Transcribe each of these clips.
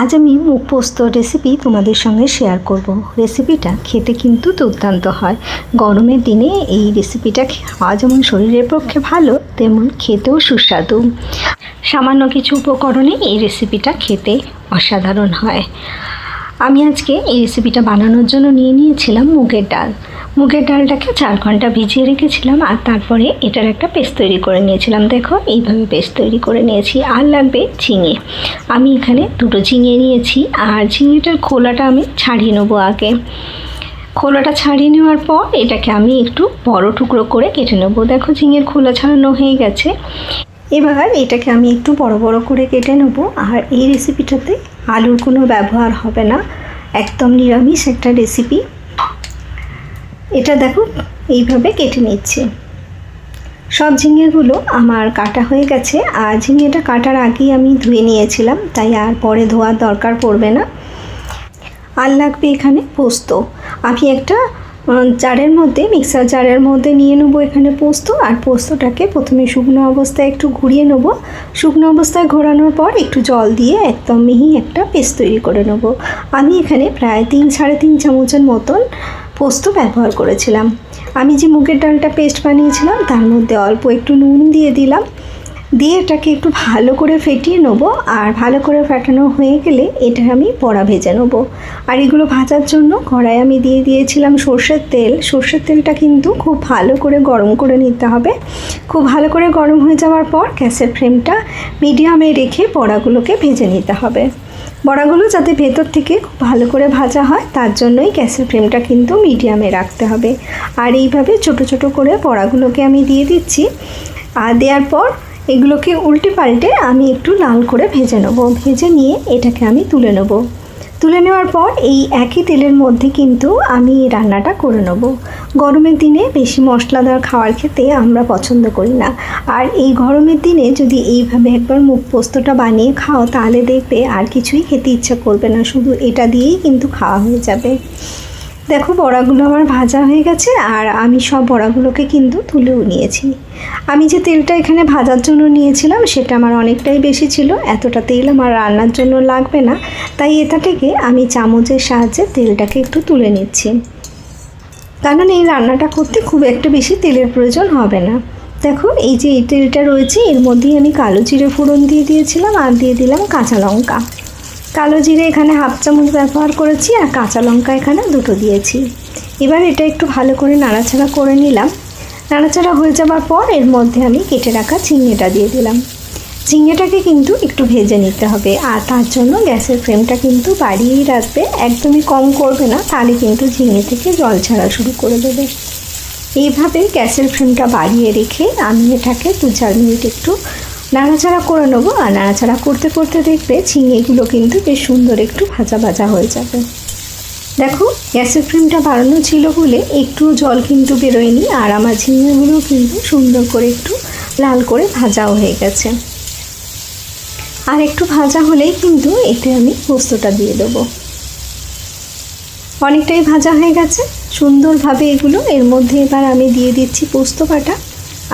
আজ আমি মুগ পোস্ত রেসিপি তোমাদের সঙ্গে শেয়ার করব। রেসিপিটা খেতে কিন্তু দুর্দান্ত হয়। গরমের দিনে এই রেসিপিটা খাওয়া যেমন শরীরের পক্ষে ভালো, তেমন খেতেও সুস্বাদু। সামান্য কিছু উপকরণে এই রেসিপিটা খেতে অসাধারণ হয়। আমি আজকে এই রেসিপিটা বানানোর জন্য নিয়েছিলাম মুগের ডাল। মুগের ডালটাকে 4 ঘন্টা ভিজিয়ে রেখেছিলাম আর তারপরে এটার একটা পেস্ট তৈরি করে নিয়েছিলাম। দেখো এইভাবে পেস্ট তৈরি করে নিয়েছি। আর লাগবে ঝিঙে। আমি এখানে 2টো ঝিঙে নিয়েছি আর ঝিঙেটার খোলাটা আমি ছাড়িয়ে নেবো আগে। খোলাটা ছাড়িয়ে নেওয়ার পর এটাকে আমি একটু বড় টুকরো করে কেটে নেবো। দেখো ঝিঙের খোলা ছাড়ানো হয়ে গেছে। এবার এটাকে আমি একটু বড় বড় করে কেটে নেব। আর এই রেসিপিটাতে আলুর কোনো ব্যবহার হবে না, একদম নিরামিষ একটা রেসিপি। এটা দেখো এইভাবে কেটে নিচ্ছি। সব ঝিঙেগুলো আমার কাটা হয়ে গেছে। আর ঝিঙেটা কাটার আগেই আমি ধুয়ে নিয়েছিলাম, তাই আর পরে ধোয়ার দরকার পড়বে না। আর লাগবে এখানে পোস্ত। আমি একটা জারের মধ্যে, মিক্সার জারের মধ্যে নিয়ে নেবো এখানে পোস্ত। আর পোস্তটাকে প্রথমে শুকনো অবস্থায় একটু ঘুরিয়ে নেব। শুকনো অবস্থায় ঘোরানোর পর একটু জল দিয়ে একদম মিহি একটা পেস্ট তৈরি করে নেব। আমি এখানে প্রায় 3-3.5 চামচের মতন পোস্ত ব্যবহার করেছিলাম। আমি যে মুগের ডালটা পেস্ট বানিয়েছিলাম তার মধ্যে অল্প একটু নুন দিয়ে দিলাম। দিয়ে এটাকে একটু ভালো করে ফেটিয়ে নেবো। আর ভালো করে ফেটানো হয়ে গেলে এটা আমি বড়া ভেজে নেবো। আর এগুলো ভাজার জন্য কড়াই আমি দিয়ে দিয়েছিলাম সর্ষের তেল। সর্ষের তেলটা কিন্তু খুব ভালো করে গরম করে নিতে হবে। খুব ভালো করে গরম হয়ে যাওয়ার পর গ্যাসের ফ্লেমটা মিডিয়ামে রেখে বড়াগুলোকে ভেজে নিতে হবে। বড়াগুলো যাতে ভেতর থেকে খুব ভালো করে ভাজা হয় তার জন্যই গ্যাসের ফ্লেমটা কিন্তু মিডিয়ামে রাখতে হবে। আর এইভাবে ছোট ছোট করে বড়াগুলোকে আমি দিয়ে দিচ্ছি। আর দেওয়ার পর এগুলোকে উল্টে পাল্টে আমি একটু লাল করে ভেজে নেব। ভেজে নিয়ে এটাকে আমি তুলে নেব। তুলে নেওয়ার পর এই একই তেলের মধ্যে কিন্তু আমি রান্নাটা করে নেব। গরমের দিনে বেশি মশলাদার খাবার খেতে আমরা পছন্দ করি না। আর এই গরমের দিনে যদি এইভাবে একবার মুগ পোস্তটা বানিয়ে খাও তাহলে দেখবে আর কিছুই খেতে ইচ্ছা করবে না, শুধু এটা দিয়েই কিন্তু খাওয়া হয়ে যাবে। দেখো বড়াগুলো আমার ভাজা হয়ে গেছে আর আমি সব বড়াগুলোকে কিন্তু তুলেও নিয়েছি। আমি যে তেলটা এখানে ভাজার জন্য নিয়েছিলাম সেটা আমার অনেকটাই বেশি ছিল। এতটা তেল আমার রান্নার জন্য লাগবে না, তাই এটা থেকে আমি চামচের সাহায্যে তেলটাকে একটু তুলে নিচ্ছি, কারণ এই রান্নাটা করতে খুব একটা বেশি তেলের প্রয়োজন হবে না। দেখো এই যে এই তেলটা রয়েছে এর মধ্যেই আমি কালো জিরে ফোড়ন দিয়ে দিয়েছিলাম আর দিয়ে দিলাম কাঁচা লঙ্কা। কালো জিরে এখানে 1/2 চামচ ব্যবহার করেছি আর কাঁচা লঙ্কা এখানে 2টো দিয়েছি। এবার এটা একটু ভালো করে নাড়াচাড়া করে নিলাম। নাড়াচাড়া হয়ে যাওয়ার পর এর মধ্যে আমি কেটে রাখা ঝিঙেটা দিয়ে দিলাম। ঝিঙেটাকে কিন্তু একটু ভেজে নিতে হবে আর তার জন্য গ্যাসের ফ্লেমটা কিন্তু বাড়িয়েই রাখবে, একদমই কম করবে না, তাহলে কিন্তু ঝিঙে থেকে জল ছাড়া শুরু করে দেবে। এইভাবে গ্যাসের ফ্লেমটা বাড়িয়ে রেখে আমি এটাকে 2-4 মিনিট একটু নাড়াচাড়া করে নেবো। আর নাড়াচাড়া করতে করতে দেখবে ঝিঙেগুলো কিন্তু বেশ সুন্দর একটু ভাজা ভাজা হয়ে যাবে। দেখো গ্যাসের ফ্লেমটা বাড়ানো ছিল বলে একটু জল কিন্তু বেরোয়নি আর আমার ঝিঙেগুলো কিন্তু সুন্দর করে একটু লাল করে ভাজাও হয়ে গেছে। আর একটু ভাজা হলেই কিন্তু এতে আমি পোস্তটা দিয়ে দেবো। অনেকটাই ভাজা হয়ে গেছে সুন্দরভাবে এগুলো। এর মধ্যে এবার আমি দিয়ে দিচ্ছি পোস্ত বাটা।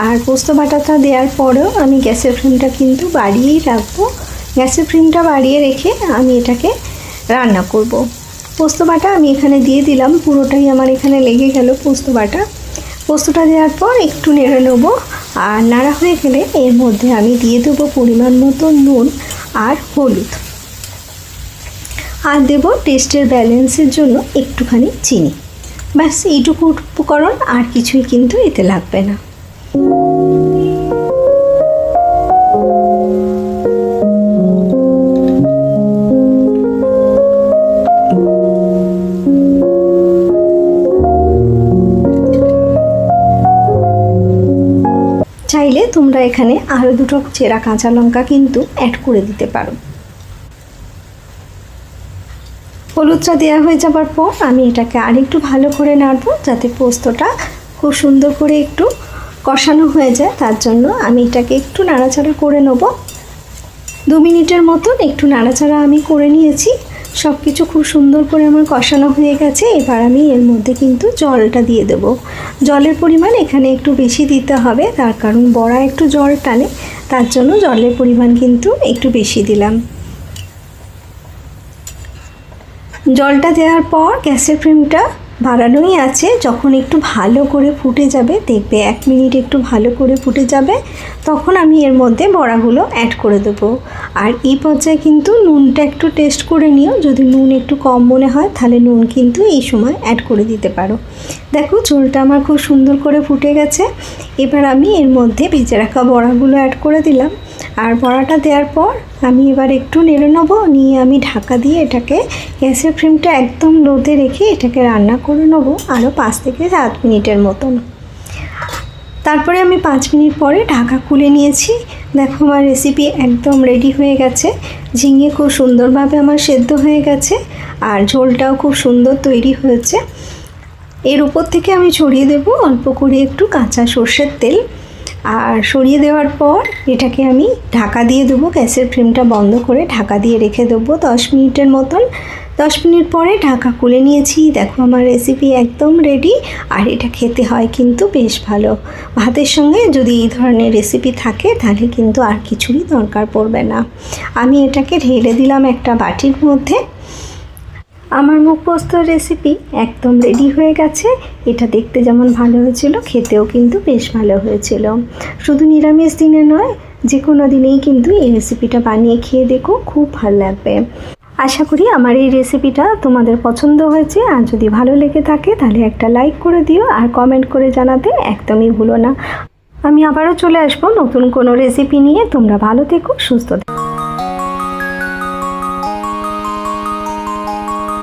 আর পোস্ত বাটাটা দেওয়ার পরেও আমি গ্যাসের ফ্লেমটা কিন্তু বাড়িয়েই রাখবো। গ্যাসের ফ্লেমটা বাড়িয়ে রেখে আমি এটাকে রান্না করব। পোস্ত বাটা আমি এখানে দিয়ে দিলাম, পুরোটাই আমার এখানে লেগে গেল পোস্ত বাটা। পোস্তটা দেওয়ার পর একটু নেড়ে নেবো। আর নাড়া হয়ে গেলে এর মধ্যে আমি দিয়ে দেবো পরিমাণ মতো নুন আর হলুদ। আর দেবো টেস্টের ব্যালেন্সের জন্য একটুখানি চিনি। ব্যাস এইটুকু উপকরণ, আর কিছুই কিন্তু এতে লাগবে না। চাইলে তোমরা এখানে আরও 2টো চেরা কাঁচা লঙ্কা কিন্তু অ্যাড করে দিতে পারো। হলুদটা দেওয়া হয়ে যাবার পর আমি এটাকে আরেকটু ভালো করে নাড়বো যাতে পোস্তটা খুব সুন্দর করে একটু কষানো হয়ে যায়। তার জন্য আমি এটাকে একটু নাড়াচাড়া করে নেব। 2 মিনিটের মতন একটু নাড়াচাড়া আমি করে নিয়েছি। সব কিছু খুব সুন্দর করে আমার কষানো হয়ে গেছে। এবার আমি এর মধ্যে কিন্তু জলটা দিয়ে দেব। জলের পরিমাণ এখানে একটু বেশি দিতে হবে, তার কারণ বড়া একটু জল টানে, তার জন্য জলের পরিমাণ কিন্তু একটু বেশি দিলাম। জলটা দেওয়ার পর গ্যাসের ফ্লেমটা বাড়ানোই আছে। যখন একটু ভালো করে ফুটে যাবে, দেখবে 1 মিনিট একটু ভালো করে ফুটে যাবে, তখন আমি এর মধ্যে বড়াগুলো অ্যাড করে দেবো। আর এই পর্যায়ে কিন্তু নুনটা একটু টেস্ট করে নিও, যদি নুন একটু কম মনে হয় তাহলে নুন কিন্তু এই সময় অ্যাড করে দিতে পারো। দেখো ঝোলটা আমার খুব সুন্দর করে ফুটে গেছে। এবার আমি এর মধ্যে ভেজে রাখা বড়াগুলো অ্যাড করে দিলাম। আর বড়াটা দেওয়ার পর আমি এবার একটু নেড়ে নেবো, নিয়ে আমি ঢাকা দিয়ে এটাকে গ্যাসের ফ্লেমটা একদম লোতে রেখে এটাকে রান্না করে নেবো আরও 5 থেকে 7 মিনিটের মতন। তারপরে আমি 5 মিনিট পরে ঢাকা খুলে নিয়েছি। দেখো আমার রেসিপি একদম রেডি হয়ে গেছে। ঝিঙে খুব সুন্দরভাবে আমার সেদ্ধ হয়ে গেছে আর ঝোলটাও খুব সুন্দর তৈরি হয়েছে। এর উপর থেকে আমি ছড়িয়ে দেবো অল্প করে একটু কাঁচা সর্ষের তেল। আর সরিয়ে দেওয়ার পর এটাকে আমি ঢাকা দিয়ে দেবো, গ্যাসের ফ্লেমটা বন্ধ করে ঢাকা দিয়ে রেখে দেবো 10 মিনিটের মতন। 10 মিনিট পরে ঢাকা খুলে নিয়েছি। দেখো আমার রেসিপি একদম রেডি। আর এটা খেতে হয় কিন্তু বেশ ভালো। ভাতের সঙ্গে যদি এই ধরনের রেসিপি থাকে তাহলে কিন্তু আর কিছুরই দরকার পড়বে না। আমি এটাকে ঢেলে দিলাম একটা বাটির মধ্যে। আমার মুখ পোস্তর রেসিপি একদম রেডি হয়ে গেছে। এটা দেখতে যেমন ভালো হয়েছিল, খেতেও কিন্তু বেশ ভালো হয়েছিল। শুধু নিরামিষ দিনে নয়, যে কোনো দিনেই কিন্তু এই রেসিপিটা বানিয়ে খেয়ে দেখো, খুব ভালো লাগবে। আশা করি আমার এই রেসিপিটা তোমাদের পছন্দ হয়েছে। আর যদি ভালো লেগে থাকে তাহলে একটা লাইক করে দিও আর কমেন্ট করে জানাতে একদমই ভুলো না। আমি আবারও চলে আসবো নতুন কোনো রেসিপি নিয়ে। তোমরা ভালো থেকো, সুস্থ থেকো।